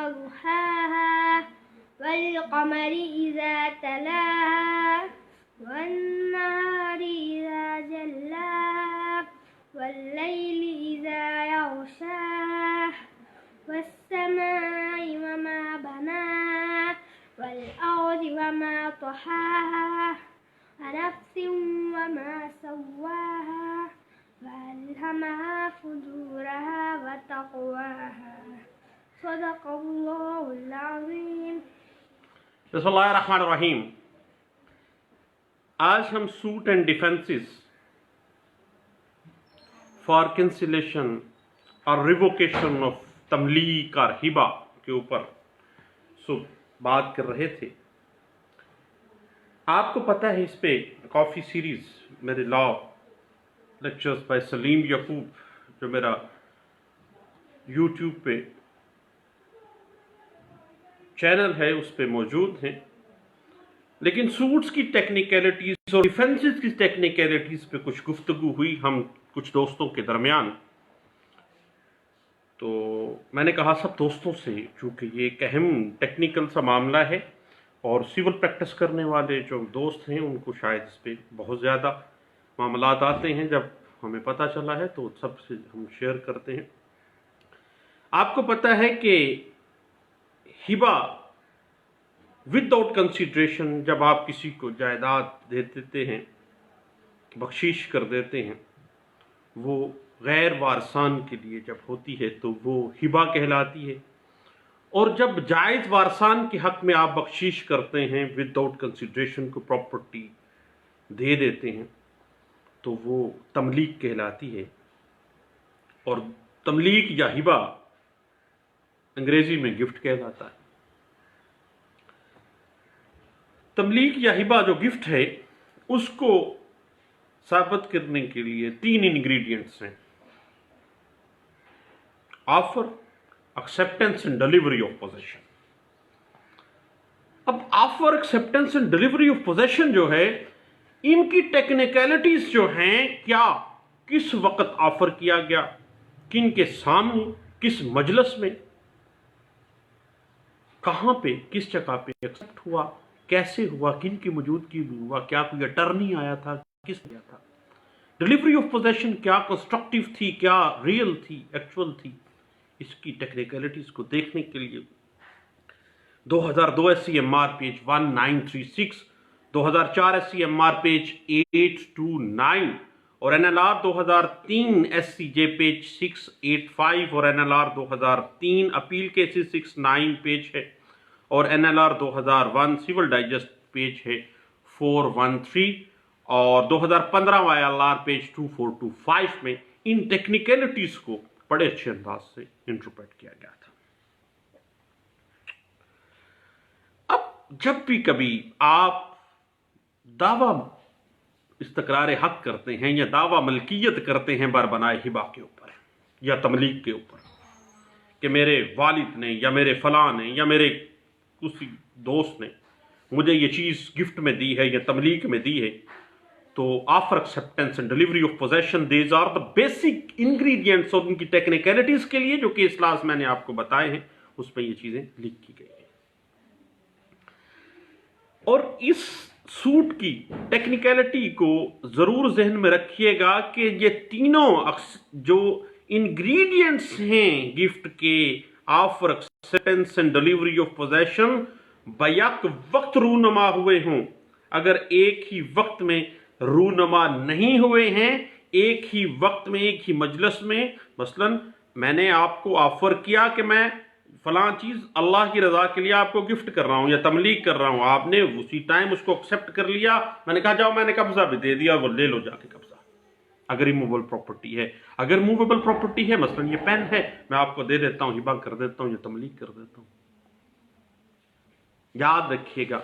وضحاها والقمر إذا تلاها والنهار إذا جلاها والليل إذا يغشاها والسماء وما بناها والأرض وما طحاها ونفس وما سواها فألهمها فجورها وتقواها صدق الله العظيم. بسم اللہ الرحمن الرحیم. آج ہم سوٹ اینڈ ڈیفنسز فار کینسلیشن اور ریووکیشن آف تملیک اور ہبہ کے اوپر بات کر رہے تھے. آپ کو پتہ ہے اس پہ کافی سیریز میرے لا لیکچرز بائی سلیم یعقوب جو میرا یوٹیوب پہ چینل ہے اس پہ موجود ہیں، لیکن سوٹس کی ٹیکنیکلٹیز اور ڈیفنسز کی ٹیکنیکلٹیز پہ کچھ گفتگو ہوئی ہم کچھ دوستوں کے درمیان. تو میں نے کہا سب دوستوں سے، چونکہ یہ ایک اہم ٹیکنیکل سا معاملہ ہے اور سول پریکٹس کرنے والے جو دوست ہیں ان کو شاید اس پہ بہت زیادہ معاملات آتے ہیں، جب ہمیں پتہ چلا ہے تو سب سے ہم شیئر کرتے ہیں. آپ کو پتہ ہے کہ ہبہ ود آؤٹ کنسیڈریشن، جب آپ کسی کو جائیداد دے دیتے ہیں، بخشش کر دیتے ہیں، وہ غیر وارثان کے لیے جب ہوتی ہے تو وہ ہبہ کہلاتی ہے. اور جب جائز وارثان کے حق میں آپ بخشش کرتے ہیں ود آؤٹ کنسیڈریشن کو پراپرٹی دے دیتے ہیں تو وہ تملیک کہلاتی ہے. اور تملیک یا ہبہ انگریزی میں گفٹ کہلاتا ہے. تملیک یا ہبہ جو گفٹ ہے اس کو ثابت کرنے کے لیے 3 انگریڈینٹس ہیں: offer, acceptance and delivery of possession. اب offer, acceptance and delivery of possession جو ہے، ان کی ٹیکنیکلٹیز جو ہیں، کیا کس وقت آفر کیا گیا، کن کے سامنے، کس مجلس میں، کہاں پہ، کس جگہ پہ ایکسیپٹ ہوا، کیسے ہوا، کن کی موجودگی میں ہوا، کیا کوئی اٹرنی آیا تھا، کس نے آیا تھا. ڈیلیوری آف پوزیشن کیا کنسٹرکٹیو تھی، کیا ریئل تھی، ایکچول تھی. اس کی ٹیکنیکلٹیز کو دیکھنے کے لیے 2002 SCMR پیج 1936، 2004 SCMR پیج 829 اور NLR 2003 SCJ پیج 685 اور NLR 2003 اپیل کیسز 69 پیج ہے اور NLR 2001 سول ڈائجسٹ پیج ہے 413 اور 2015 ILR پیج 2425 میں ان ٹیکنیکلٹیز کو بڑے اچھے انداز سے انٹرپریٹ کیا گیا تھا. اب جب بھی کبھی آپ دعویٰ استقرار حق کرتے ہیں یا دعویٰ ملکیت کرتے ہیں بربنائے ہبہ کے اوپر یا تملیک کے اوپر کہ میرے والد نے یا میرے فلاں نے یا میرے کسی دوست نے مجھے یہ چیز گفٹ میں دی ہے یا تملیک میں دی ہے، تو offer, acceptance and delivery of position, these are the basic ingredients اور ان کی ٹیکنیکلٹیز کے لیے جو کہ اس کلاس میں نے آپ کو بتائے ہیں اس پہ یہ چیزیں لکھ کی گئی ہیں. اور اس سوٹ کی ٹیکنیکلٹی کو ضرور ذہن میں رکھیے گا کہ یہ تینوں جو انگریڈینٹس ہیں گفٹ کے، offer, acceptance and delivery of position, back وقت رونما ہوئے ہوں. اگر ایک ہی وقت میں رونما نہیں ہوئے ہیں، ایک ہی وقت میں، ایک ہی مجلس میں، مثلا میں نے آپ کو آفر کیا کہ میں فلاں چیز اللہ کی رضا کے لیے آپ کو گفٹ کر رہا ہوں یا تملیک کر رہا ہوں، آپ نے اسی ٹائم اس کو ایکسیپٹ کر لیا، میں نے کہا جاؤ میں نے قبضہ بھی دے دیا، وہ لے لو جا کے قبضہ. اگر یہ موویبل پراپرٹی ہے، اگر موویبل پراپرٹی ہے، مثلا یہ پین ہے، میں آپ کو دے دیتا ہوں، ہبہ کر دیتا ہوں یا تملیک کر دیتا ہوں. یاد رکھیے گا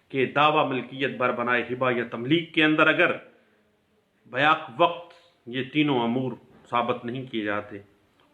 کہ دعویٰ ملکیت بربنائے ہبہ یا تملیک کے اندر اگر بیک وقت یہ تینوں امور ثابت نہیں کیے جاتے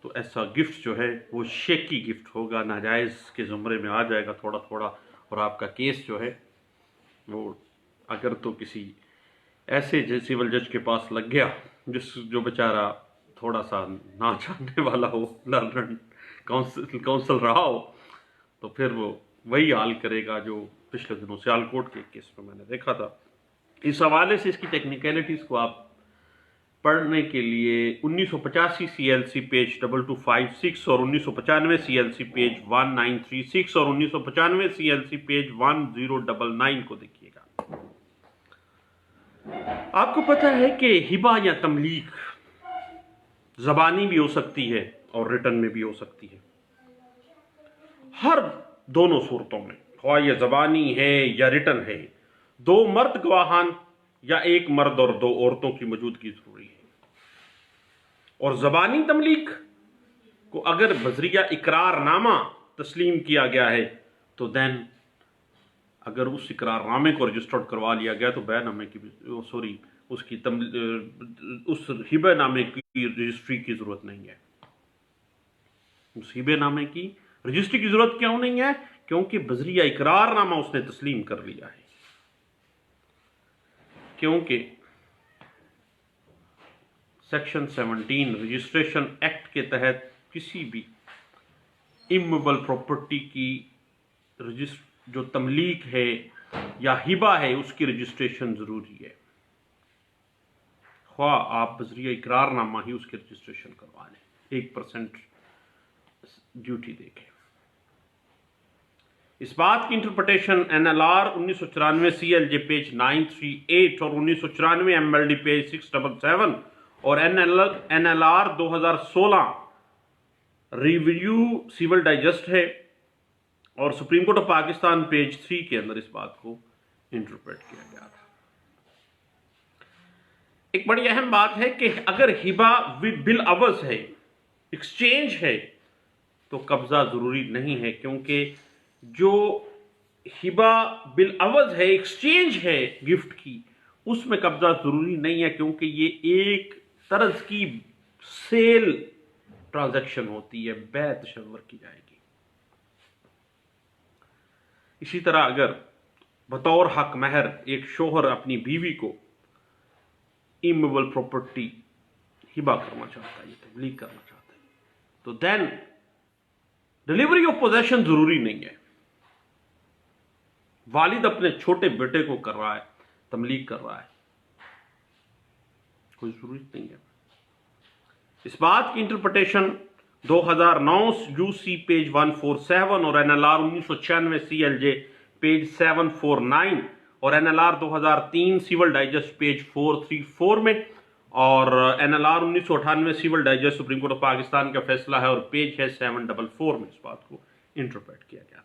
تو ایسا گفٹ جو ہے وہ شیکی گفٹ ہوگا، ناجائز کے زمرے میں آ جائے گا تھوڑا تھوڑا، اور آپ کا کیس جو ہے وہ اگر تو کسی ایسے سول جج کے پاس لگ گیا جو بیچارہ تھوڑا سا نہ جاننے والا ہو، لرنڈ کونسل رہا ہو، تو پھر وہ وہی حال کرے گا جو پچھلے دنوں سیالکوٹ کے کیس میں نے دیکھا تھا۔ اس حوالے سے اس کی ٹیکنیکلٹیز کو آپ پڑھنے کے لیے 1985 CLC پیج 2256 اور 1995 CLC پیج 1936 اور 1995 CLC پیج 1099 کو دیکھیے گا۔ آپ کو پتہ ہے کہ ہبہ یا تملیک زبانی بھی ہو سکتی ہے اور ریٹن میں بھی ہو سکتی ہے۔ ہر دونوں صورتوں میں، خواہ یہ زبانی ہے یا ریٹن ہے، 2 مرد گواہان یا 1 مرد اور 2 عورتوں کی موجودگی ضروری ہے۔ اور زبانی تملیک کو اگر بذریعہ اقرار نامہ تسلیم کیا گیا ہے تو دین اگر اس اقرار نامے کو رجسٹرڈ کروا لیا گیا تو بے نامے کی اس ہبہ نامے کی رجسٹری کی ضرورت نہیں ہے۔ اس ہبہ نامے کی رجسٹری کی ضرورت کیوں نہیں ہے؟ کیونکہ بذریعہ اقرار نامہ اس نے تسلیم کر لیا ہے۔ کیونکہ سیکشن 17 رجسٹریشن ایکٹ کے تحت کسی بھی امویبل پراپرٹی کی جو تملیک ہے یا ہبہ ہے اس کی رجسٹریشن ضروری ہے، خواہ آپ بذریعہ اقرار نامہ ہی اس کی رجسٹریشن کروا لیں، 1% ڈیوٹی دے کے۔ اس بات کی انٹرپریٹیشن NLR 1994 CLJ پیج 938 اور 1994 MLD پیج 677 اور NLR 2016 ریویو سیول ڈائجسٹ ہے، اور supreme court of Pakistan page 3 کے اندر اس بات کو انٹرپریٹ کیا گیا تھا۔ ایک بڑی اہم بات ہے کہ اگر ہبہ بالعوض ہے، ایکسچینج ہے، تو قبضہ ضروری نہیں ہے، کیونکہ جو ہبہ بالعوض ہے، ایکسچینج ہے گفٹ کی، اس میں قبضہ ضروری نہیں ہے، کیونکہ یہ ایک طرز کی سیل ٹرانزیکشن ہوتی ہے، بیع تشور کی جائے گی۔ اسی طرح اگر بطور حق مہر ایک شوہر اپنی بیوی کو امویبل پراپرٹی ہبہ کرنا چاہتا ہے، تملیک کرنا چاہتا ہے، تو دین ڈیلیوری آف پوزیشن ضروری نہیں ہے۔ والد اپنے چھوٹے بیٹے کو کر رہا ہے، تملیک کر رہا ہے، کوئی ضرورت نہیں ہے۔ اس بات کی انٹرپریٹیشن 2009 UC پیج 147 اور NLR 1996 CLJ پیج 749 اور NLR 2003 سیول ڈائجسٹ پیج 434 میں، اور NLR 1998 civil digest supreme court of Pakistan کا فیصلہ ہے اور پیج ہے 744 میں اس بات کو انٹرپریٹ کیا گیا تھا۔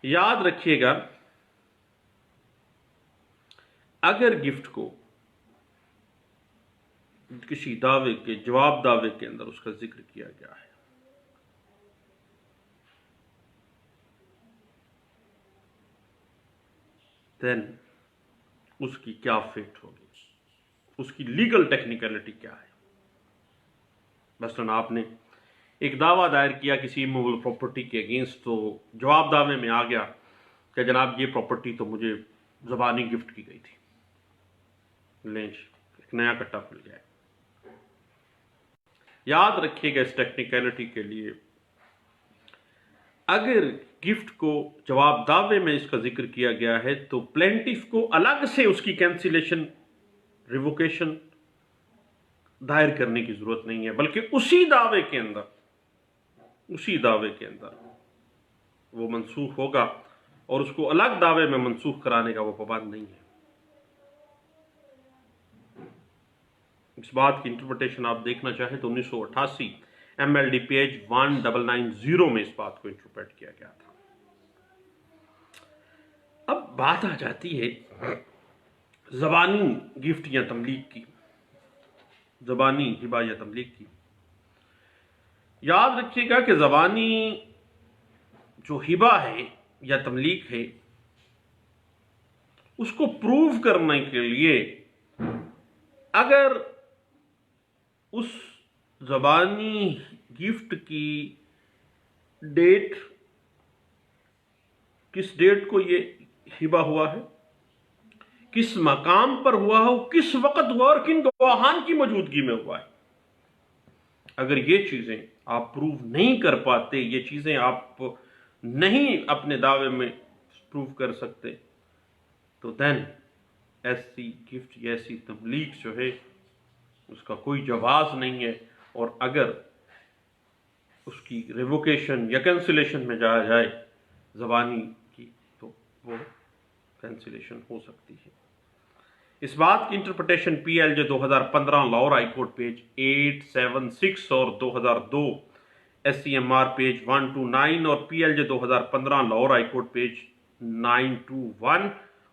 یاد رکھیے گا، اگر گفٹ کو کسی دعوے کے جواب دعوے کے اندر اس کا ذکر کیا گیا ہے، دین اس کی کیا فیٹ ہوگی، اس کی لیگل ٹیکنیکلٹی کیا ہے۔ مثلاً آپ نے ایک دعویٰ دائر کیا کسی موویبل پراپرٹی کے اگینسٹ، تو جواب دعوے میں آ گیا کہ جناب یہ پراپرٹی تو مجھے زبانی گفٹ کی گئی تھی، لینچ ایک نیا کٹا کھل گیا ہے۔ یاد رکھیے گا اس ٹیکنیکلٹی کے لیے، اگر گفٹ کو جواب دعوے میں اس کا ذکر کیا گیا ہے تو پلینٹف کو الگ سے اس کی کینسلیشن ریووکیشن دائر کرنے کی ضرورت نہیں ہے، بلکہ اسی دعوے کے اندر وہ منسوخ ہوگا، اور اس کو الگ دعوے میں منسوخ کرانے کا وہ پابند نہیں ہے۔ اس بات کی انٹرپریٹیشن آپ دیکھنا چاہیں تو 1988 MLD پیج 1990 میں اس بات کو انٹرپریٹ کیا گیا تھا۔ اب بات آ جاتی ہے زبانی گفٹ یا تملیک کی، زبانی ہبہ یا تملیک کی۔ یاد رکھیے گا کہ زبانی جو ہبہ ہے یا تملیک ہے، اس کو پروف کرنے کے لیے اگر اس زبانی گفٹ کی ڈیٹ، کس ڈیٹ کو یہ ہبہ ہوا ہے، کس مقام پر ہوا ہو، کس وقت ہوا اور کن گواہان کی موجودگی میں ہوا ہے، اگر یہ چیزیں آپ پروو نہیں کر پاتے، یہ چیزیں آپ نہیں اپنے دعوے میں پروو کر سکتے، تو دین ایسی گفٹ یا ایسی تبلیغ جو ہے اس کا کوئی جواز نہیں ہے، اور اگر اس کی ریووکیشن یا کینسلیشن میں جایا جائے زبانی کی، تو وہ کینسلیشن ہو سکتی ہے۔ اس بات کی interpretation P L J 2015 Lahore high court page 876 اور 2002 S C M R page 129 اور P L J 2015 Lahore high court page 921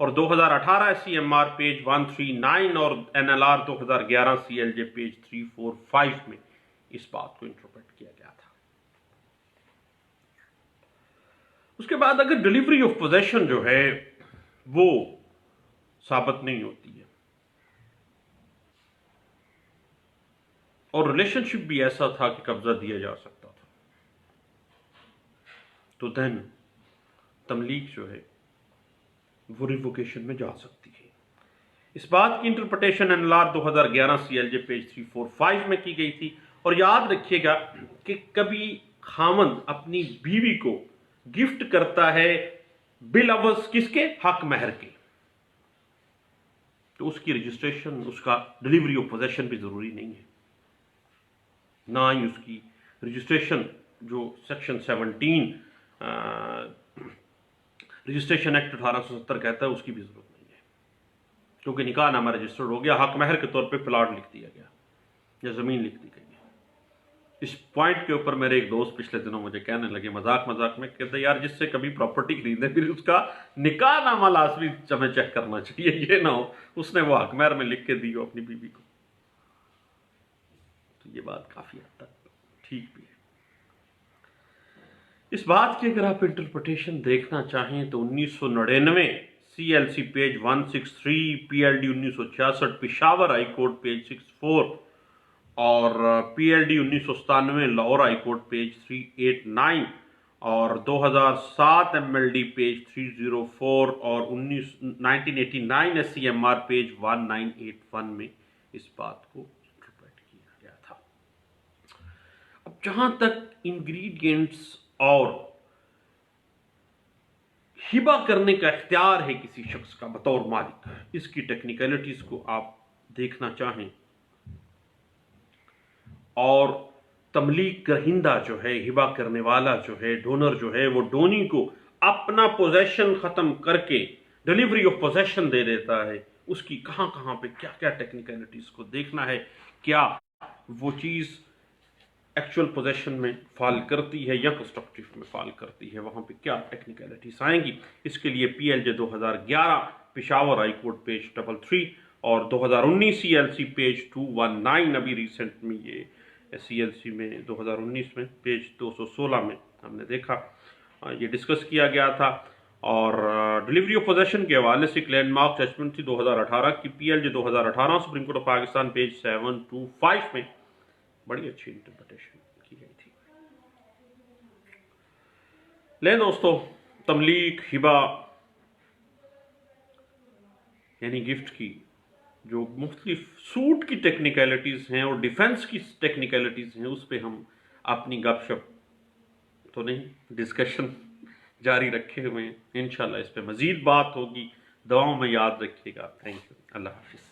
اور 2018 S C M R page 139 اور N L R 2011 C L J page 345 میں اس بات کو انٹرپریٹ کیا گیا تھا۔ اس کے بعد اگر ڈیلیوری آف پوزیشن جو ہے وہ ثابت نہیں ہوتی ہے اور ریلیشن شپ بھی ایسا تھا کہ قبضہ دیا جا سکتا تھا، تو دین تملیغ جو ہے وہ ریووکیشن میں جا سکتی ہے۔ اس بات کی interpretation N L R 2011 C L J page 345 میں کی گئی تھی، اور یاد رکھیے گا کہ کبھی خاوند اپنی بیوی کو گفٹ کرتا ہے بالعوض کس کے؟ حق مہر کے، تو اس کی رجسٹریشن، اس کا ڈیلیوری آف پوزیشن بھی ضروری نہیں ہے، نہ ہی اس کی رجسٹریشن جو سیکشن 17 رجسٹریشن ایکٹ 1870 کہتا ہے اس کی بھی ضرورت نہیں ہے، کیونکہ نکاح نامہ رجسٹرڈ ہو گیا، حق مہر کے طور پہ پلاٹ لکھ دیا گیا یا زمین لکھ دی گئی ہے۔ اس پوائنٹ کے اوپر میرے ایک دوست پچھلے دنوں مجھے کہنے لگے مذاق میں، کہتے یار جس سے کبھی پراپرٹی خریدے پھر اس کا نکاح نامہ لازمی ہمیں چیک کرنا چاہیے، یہ نہ ہو اس نے وہ حق مہر میں لکھ کے دی ہو اپنی بیوی کو۔ تو یہ بات کافی حد تک ٹھیک بھی ہے۔ اس بات کی اگر آپ انٹرپریٹیشن دیکھنا چاہیں تو 1999 C L C page 163، P L D 1966 Peshawar high court page 64 اور P L D 1997 Lahore high court page 389 اور 2007 ایم ایل ڈی پیج 304 اور 1989 S C M R page 1981 میں اس بات کو انٹرپریٹ کیا گیا تھا۔ اب جہاں تک انگریڈینٹس اور ہبہ کرنے کا اختیار ہے کسی شخص کا بطور مالک، اس کی ٹیکنیکلٹیز کو آپ دیکھنا چاہیں، اور تملیغ کرہندہ جو ہے، ہبہ کرنے والا جو ہے، ڈونر جو ہے، وہ ڈونی کو اپنا پوزیشن ختم کر کے ڈیلیوری آف پوزیشن دے دیتا ہے، اس کی کہاں کہاں پہ کیا کیا ٹیکنیکلٹیز کو دیکھنا ہے، کیا وہ چیز ایکچول پوزیشن میں فال کرتی ہے یا کنسٹرکٹیو میں فال کرتی ہے، وہاں پہ کیا ٹیکنیکلٹیز آئیں گی۔ اس کے لیے پی ایل جے 2011 پشاور ہائی کورٹ پیج 33 اور 2019 سی ایل سی پیج 219، ابھی ریسنٹ میں یہ سی ایل سی میں 2019 میں پیج 216 میں ہم نے دیکھا، یہ ڈسکس کیا گیا تھا۔ اور ڈیلیوری آف پوزیشن کے حوالے سے ایک لینڈ مارک ججمنٹ تھی 2018 کی، پی L J 2018 supreme court of Pakistan page 725 میں بڑی اچھی انٹرپریٹیشن کی گئی تھی۔ لے دوستو، تملیغ، ہبہ یعنی گفٹ کی جو مختلف سوٹ کی ٹیکنیکلٹیز ہیں اور ڈیفنس کی ٹیکنیکلٹیز ہیں، اس پہ ہم اپنی گپ شپ تو نہیں، ڈسکشن جاری رکھے ہوئے ہیں، انشاءاللہ اس پہ مزید بات ہوگی۔ دعاؤں میں یاد رکھیے گا۔ تھینک یو، اللہ حافظ۔